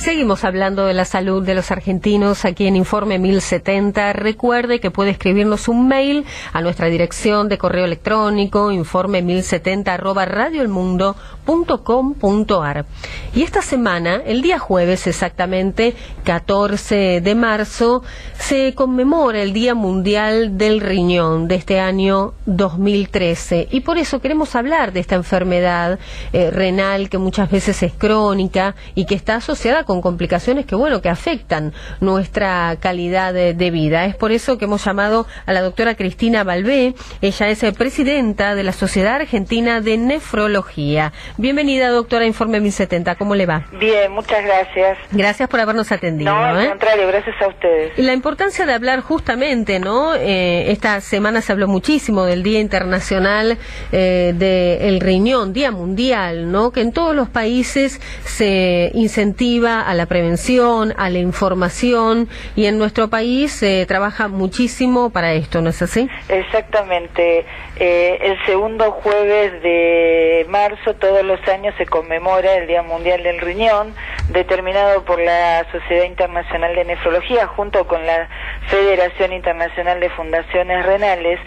Seguimos hablando de la salud de los argentinos aquí en Informe 1070. Recuerde que puede escribirnos un mail a nuestra dirección de correo electrónico informe1070@radioelmundo.com.ar. Y esta semana, el día jueves exactamente, 14 de marzo, se conmemora el Día Mundial del Riñón de este año 2013. Y por eso queremos hablar de esta enfermedad renal que muchas veces es crónica y que está asociada con complicaciones que afectan nuestra calidad de vida. Es por eso que hemos llamado a la doctora Cristina Balbé. Ella es presidenta de la Sociedad Argentina de Nefrología. Bienvenida, doctora, a Informe 1070. ¿Cómo le va? Bien, muchas gracias. Gracias por habernos atendido. No, al contrario, gracias a ustedes. Y la importancia de hablar justamente, ¿no? Esta semana se habló muchísimo del Día Internacional del Riñón, Día Mundial, ¿no? Que en todos los países se incentiva a la prevención, a la información, y en nuestro país se trabaja muchísimo para esto, ¿no es así? Exactamente. El segundo jueves de marzo todos los años se conmemora el Día Mundial del Riñón, determinado por la Sociedad Internacional de Nefrología junto con la Federación Internacional de Fundaciones Renales,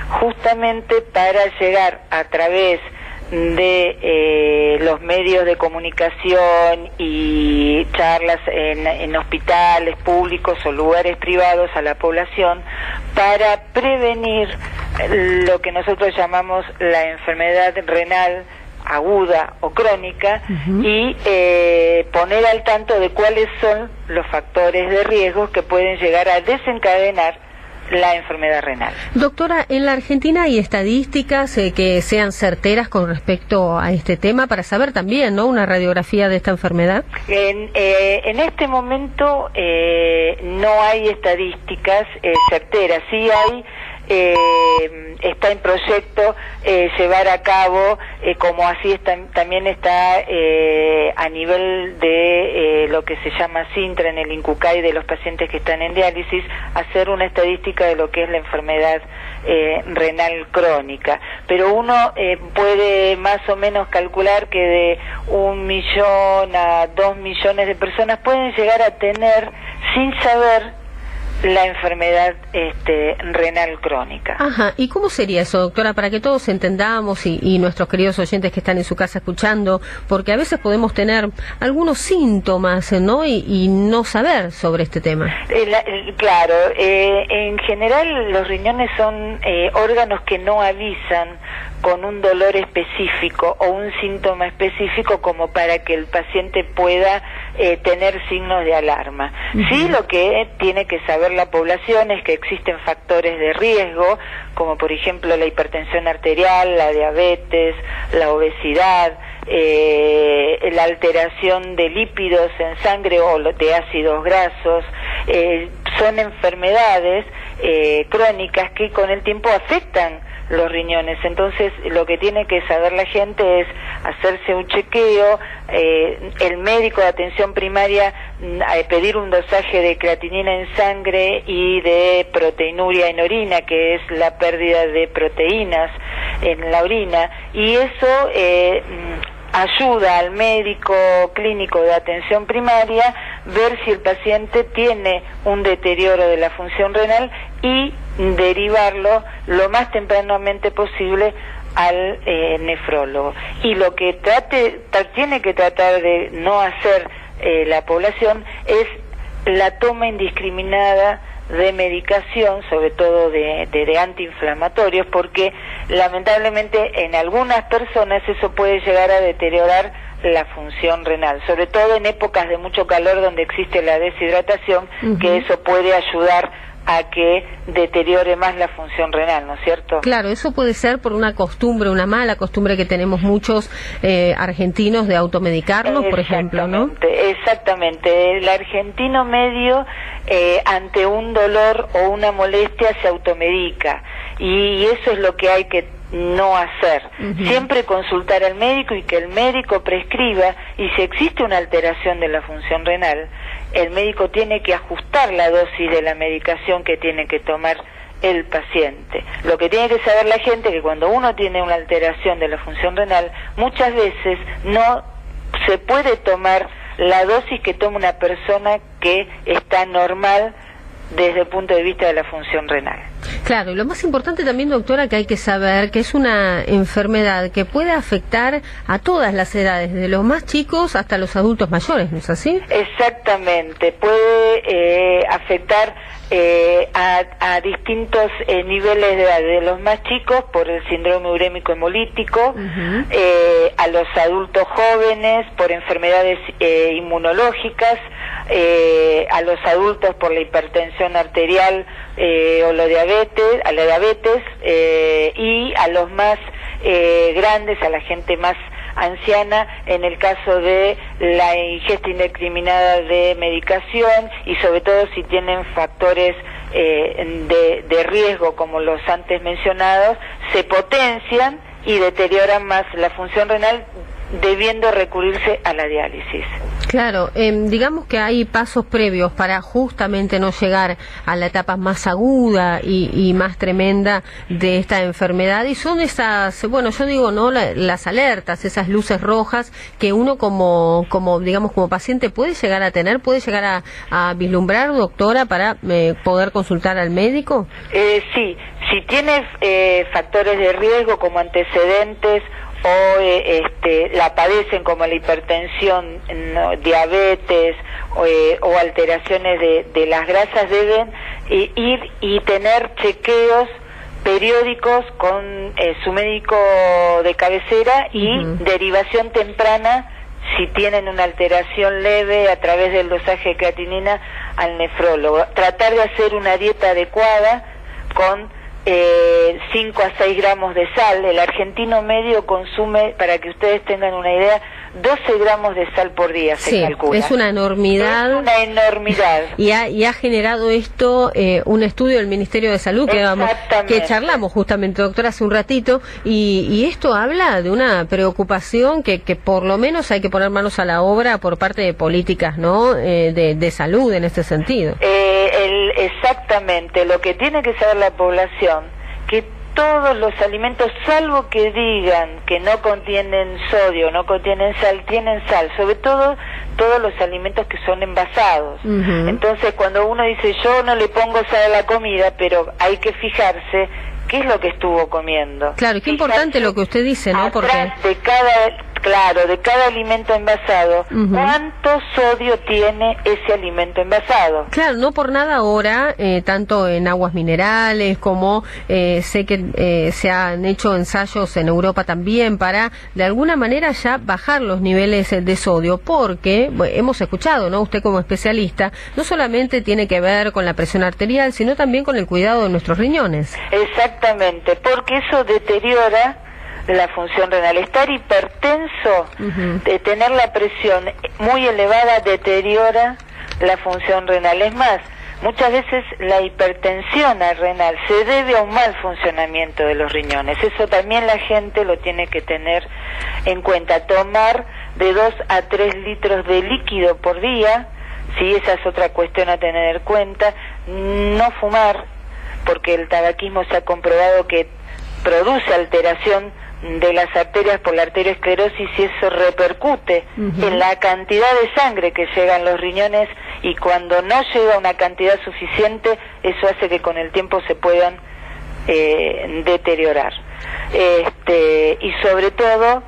justamente para llegar a través de los medios de comunicación y charlas en hospitales públicos o lugares privados a la población para prevenir lo que nosotros llamamos la enfermedad renal aguda o crónica y poner al tanto de cuáles son los factores de riesgo que pueden llegar a desencadenar la enfermedad renal. Doctora, ¿en la Argentina hay estadísticas que sean certeras con respecto a este tema para saber también, ¿no?, una radiografía de esta enfermedad? En este momento no hay estadísticas certeras. Sí hay, está en proyecto llevar a cabo, como así también está a nivel de lo que se llama Sintra en el INCUCAI de los pacientes que están en diálisis, hacer una estadística de lo que es la enfermedad renal crónica. Pero uno puede más o menos calcular que de 1 millón a 2 millones de personas pueden llegar a tener, sin saber, la enfermedad renal crónica. Ajá, ¿y cómo sería eso, doctora, para que todos entendamos y nuestros queridos oyentes que están en su casa escuchando, porque a veces podemos tener algunos síntomas, ¿no?, y no saber sobre este tema? Claro, en general los riñones son órganos que no avisan con un dolor específico o un síntoma específico como para que el paciente pueda tener signos de alarma. Sí, lo que tiene que saber la población es que existen factores de riesgo, como por ejemplo la hipertensión arterial, la diabetes, la obesidad, la alteración de lípidos en sangre o de ácidos grasos. Son enfermedades crónicas que con el tiempo afectan los riñones. Entonces lo que tiene que saber la gente es hacerse un chequeo, el médico de atención primaria pedir un dosaje de creatinina en sangre y de proteinuria en orina, que es la pérdida de proteínas en la orina, y eso ayuda al médico clínico de atención primaria ver si el paciente tiene un deterioro de la función renal y derivarlo lo más tempranamente posible al nefrólogo. Y lo que tiene que tratar de no hacer la población es la toma indiscriminada de medicación, sobre todo de antiinflamatorios, porque lamentablemente en algunas personas eso puede llegar a deteriorar la función renal, sobre todo en épocas de mucho calor donde existe la deshidratación, que eso puede ayudar a que deteriore más la función renal, ¿no es cierto? Claro, eso puede ser por una costumbre, una mala costumbre que tenemos muchos argentinos de automedicarnos, por ejemplo, ¿no? Exactamente. El argentino medio ante un dolor o una molestia se automedica, y eso es lo que hay que no hacer. Siempre consultar al médico y que el médico prescriba, y si existe una alteración de la función renal, el médico tiene que ajustar la dosis de la medicación que tiene que tomar el paciente. Lo que tiene que saber la gente es que cuando uno tiene una alteración de la función renal, muchas veces no se puede tomar la dosis que toma una persona que está normal desde el punto de vista de la función renal. Claro, y lo más importante también, doctora, que hay que saber que es una enfermedad que puede afectar a todas las edades, desde los más chicos hasta los adultos mayores, ¿no es así? Exactamente, puede afectar a distintos niveles de edad, de los más chicos por el síndrome urémico hemolítico, a los adultos jóvenes por enfermedades inmunológicas, a los adultos por la hipertensión arterial o la diabetes, y a los más grandes, a la gente más anciana, en el caso de la ingesta indiscriminada de medicación, y sobre todo si tienen factores de riesgo como los antes mencionados, se potencian y deterioran más la función renal, debiendo recurrirse a la diálisis. Claro, digamos que hay pasos previos para justamente no llegar a la etapa más aguda y más tremenda de esta enfermedad, y son esas, bueno, yo digo, ¿no?, las alertas, esas luces rojas que uno como digamos, como paciente puede llegar a tener, puede llegar a vislumbrar, doctora, para poder consultar al médico. Sí, si tiene factores de riesgo como antecedentes o la padecen, como la hipertensión, diabetes o alteraciones de las grasas, deben ir y tener chequeos periódicos con su médico de cabecera y derivación temprana si tienen una alteración leve a través del dosaje de creatinina al nefrólogo. Tratar de hacer una dieta adecuada con 5 a 6 gramos de sal. El argentino medio consume, para que ustedes tengan una idea, 12 gramos de sal por día, se calcula. Es una enormidad. Es una enormidad. Y ha generado esto un estudio del Ministerio de Salud que charlamos justamente, doctora, hace un ratito, y esto habla de una preocupación que por lo menos hay que poner manos a la obra por parte de políticas, ¿no?, de salud en este sentido. Exactamente, lo que tiene que saber la población, que todos los alimentos, salvo que digan que no contienen sodio, no contienen sal, tienen sal, sobre todo todos los alimentos que son envasados. Entonces, cuando uno dice, yo no le pongo sal a la comida, pero hay que fijarse qué es lo que estuvo comiendo. Claro, y qué importante lo que usted dice, ¿no? Porque de cada alimento envasado, ¿cuánto sodio tiene ese alimento envasado? Claro, no por nada ahora, tanto en aguas minerales como sé que se han hecho ensayos en Europa también para, de alguna manera, ya bajar los niveles de sodio, porque hemos escuchado, ¿no?, usted como especialista, no solamente tiene que ver con la presión arterial, sino también con el cuidado de nuestros riñones. Exactamente, porque eso deteriora la función renal. Estar hipertenso, de tener la presión muy elevada, deteriora la función renal. Es más, muchas veces la hipertensión renal se debe a un mal funcionamiento de los riñones. Eso también la gente lo tiene que tener en cuenta. Tomar de 2 a 3 litros de líquido por día, sí, esa es otra cuestión a tener en cuenta. No fumar, porque el tabaquismo se ha comprobado que produce alteración de las arterias por la arteriosclerosis, y eso repercute en la cantidad de sangre que llega a los riñones, y cuando no llega una cantidad suficiente, eso hace que con el tiempo se puedan deteriorar. Y sobre todo,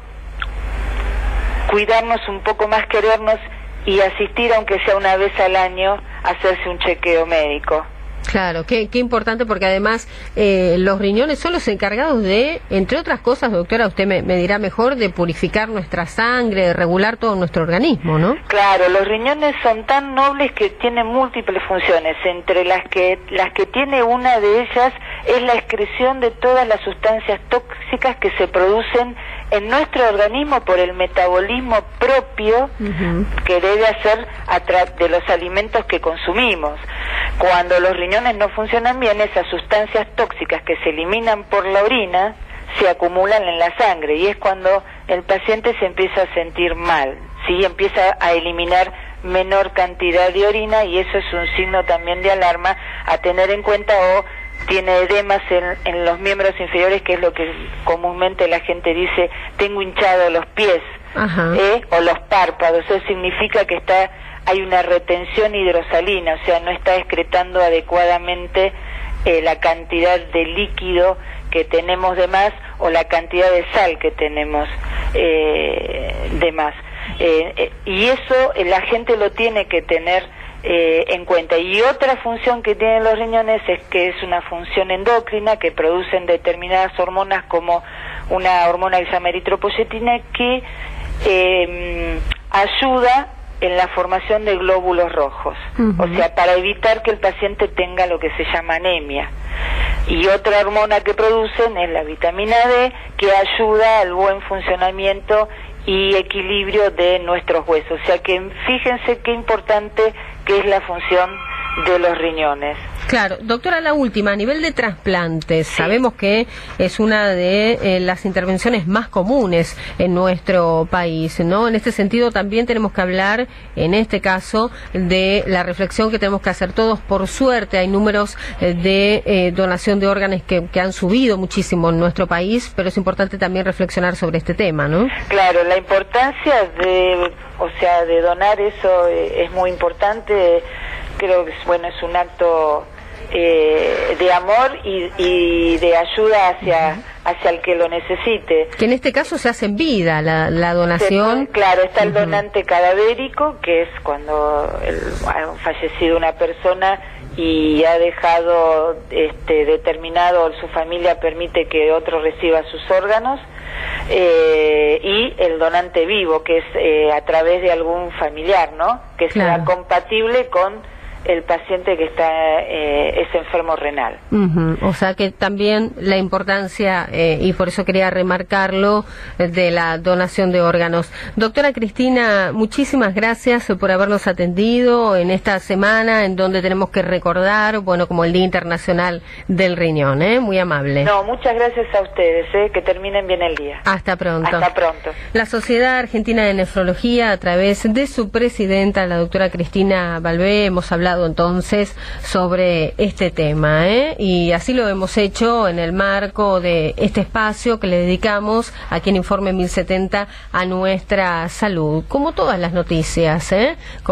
cuidarnos un poco más, querernos y asistir, aunque sea una vez al año, a hacerse un chequeo médico. Claro, qué importante, porque además los riñones son los encargados de, entre otras cosas, doctora, usted me dirá mejor, de purificar nuestra sangre, de regular todo nuestro organismo, ¿no? Claro, los riñones son tan nobles que tienen múltiples funciones, entre las que tiene una de ellas es la excreción de todas las sustancias tóxicas que se producen en nuestro organismo por el metabolismo propio que debe hacer a través de los alimentos que consumimos. Cuando los riñones no funcionan bien, esas sustancias tóxicas que se eliminan por la orina se acumulan en la sangre, y es cuando el paciente se empieza a sentir mal, ¿sí? Empieza a eliminar menor cantidad de orina, y eso es un signo también de alarma a tener en cuenta, o tiene edemas en los miembros inferiores, que es lo que comúnmente la gente dice, tengo hinchado los pies. o los párpados. Eso significa que hay una retención hidrosalina, o sea, no está excretando adecuadamente la cantidad de líquido que tenemos de más o la cantidad de sal que tenemos de más. Y eso la gente lo tiene que tener en cuenta. Y otra función que tienen los riñones es que es una función endocrina, que producen determinadas hormonas, como una hormona que se llama eritropoyetina, que ayuda en la formación de glóbulos rojos, o sea, para evitar que el paciente tenga lo que se llama anemia. Y otra hormona que producen es la vitamina D, que ayuda al buen funcionamiento y equilibrio de nuestros huesos. O sea que fíjense qué importante que es la función de los riñones. Claro, doctora, la última, a nivel de trasplantes, sabemos que es una de las intervenciones más comunes en nuestro país, ¿no? En este sentido también tenemos que hablar, en este caso, de la reflexión que tenemos que hacer todos. Por suerte hay números de donación de órganos que han subido muchísimo en nuestro país, pero es importante también reflexionar sobre este tema, ¿no? Claro, la importancia de donar eso es muy importante. Creo que es un acto de amor y de ayuda hacia el que lo necesite. Que en este caso se hace en vida la donación. Claro, está el donante cadavérico, que es cuando ha fallecido una persona y ha dejado determinado, su familia permite que otro reciba sus órganos, y el donante vivo, que es a través de algún familiar, ¿no? Que sea compatible con el paciente que es enfermo renal. O sea que también la importancia, y por eso quería remarcarlo, de la donación de órganos. Doctora Cristina, muchísimas gracias por habernos atendido en esta semana en donde tenemos que recordar, como el Día Internacional del Riñón, muy amable. No, muchas gracias a ustedes, que terminen bien el día. Hasta pronto. Hasta pronto. La Sociedad Argentina de Nefrología, a través de su presidenta, la doctora Cristina Balbé, hemos hablado entonces sobre este tema, y así lo hemos hecho en el marco de este espacio que le dedicamos aquí en Informe 1070 a nuestra salud, como todas las noticias, como